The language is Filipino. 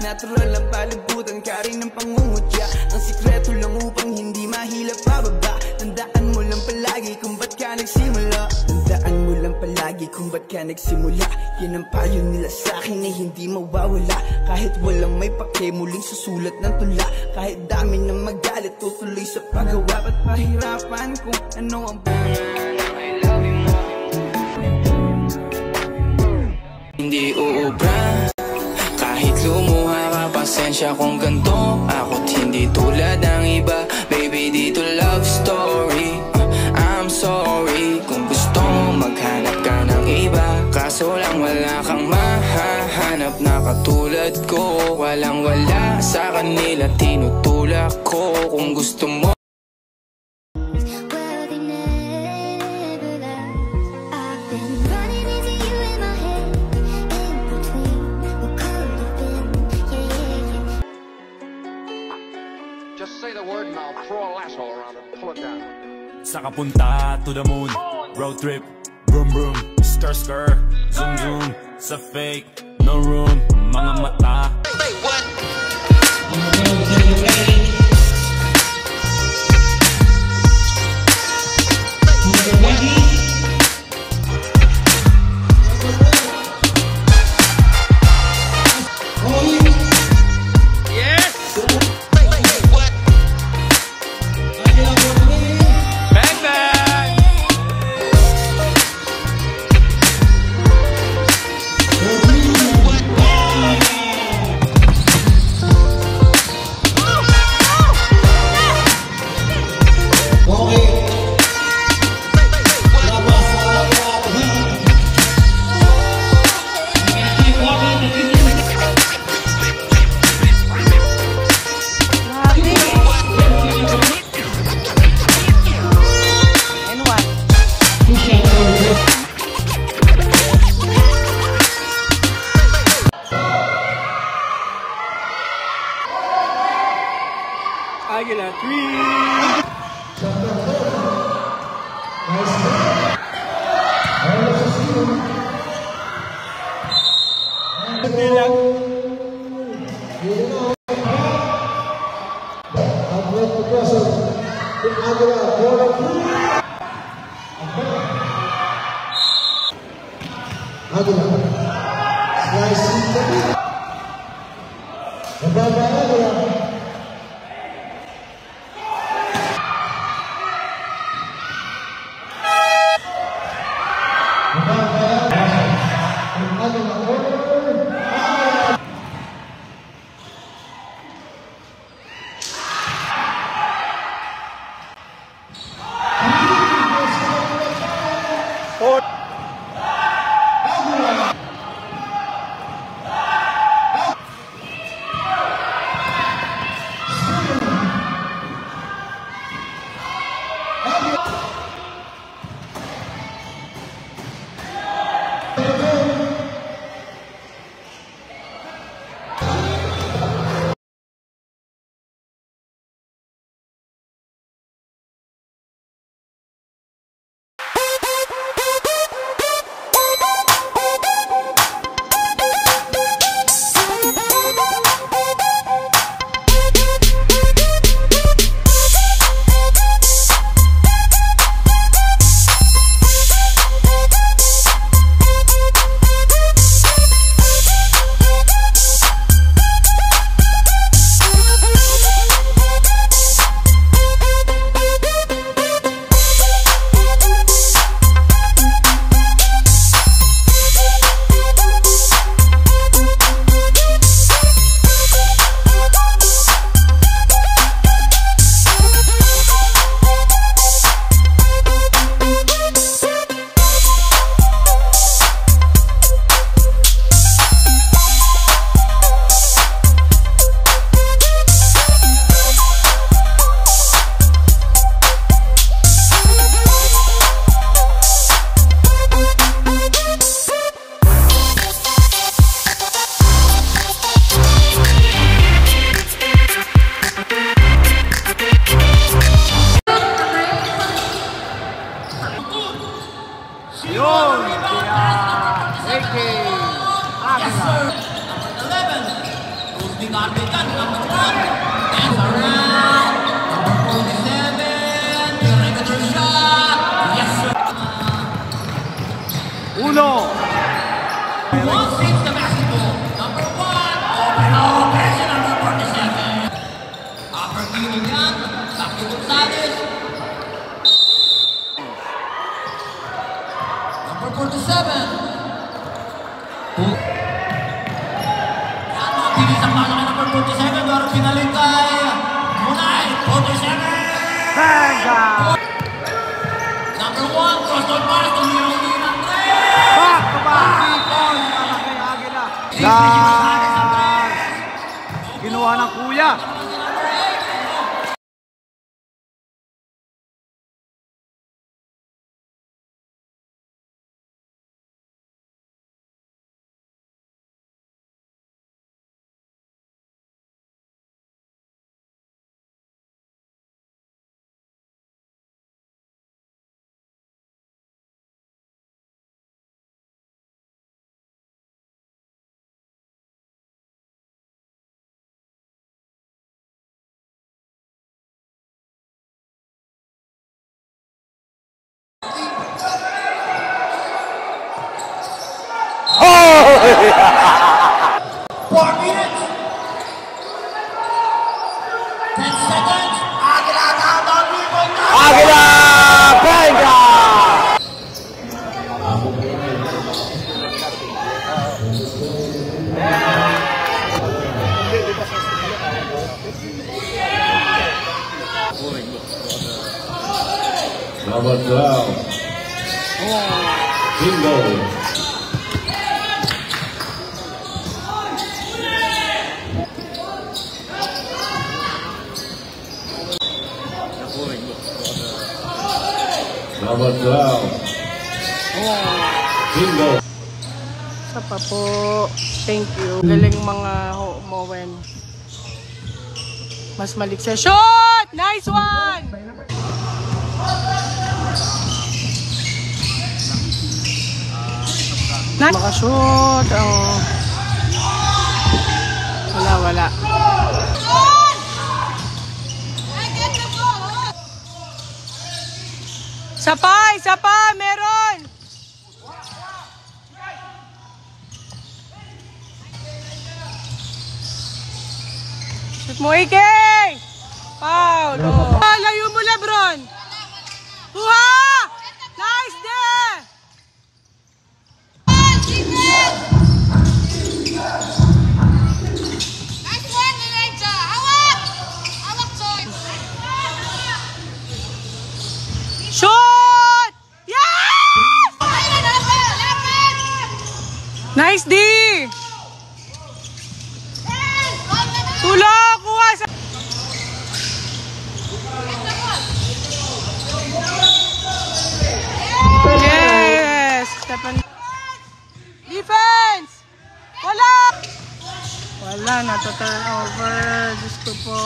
Natural ang palibutan ka rin ng pangungutya. Ang sikreto lang upang hindi mahilap pababa. Tandaan mo lang palagi kung ba't ka nagsimula. Tandaan mo lang palagi kung ba't ka nagsimula. Yan ang payo nila sa'kin na hindi mawawala. Kahit walang may pake, muling susulat ng tula. Kahit dami ng magalit, tutuloy sa paggawa. Ba't pahirapan kung ano ang hindi uubra. Kahit lumuha ka, pasensya kung ganto. Ako't hindi tulad ng iba. Baby, dito love story. I'm sorry kung gusto mo maghanap ka ng iba. Kaso lang wala kang mahahanap na katulad ko. Walang wala sa kanila, tinutulak ko. Kung gusto mo Saka punta to the moon, road trip, vroom vroom, skr skr, zoom zoom, sa fake, no room, mga mata. Wait, what? Águila 3. Uno. Ginawa ng kuya. Number 12. Bingo. Number 12. Bingo. Isa pa po. Thank you. Galing mga Mowen. Mas malikse. Shot! Nice one! Makashoot. Wala. Sapa, meron! Shoot mo, Ike! Foul! Layo mo, Lebron! Kuha! Nice day! Shoot! Yes! Nice D! Tulong! Kuha sa... Yes! Defense! Wala! Wala na to turn over. Diyos ko po.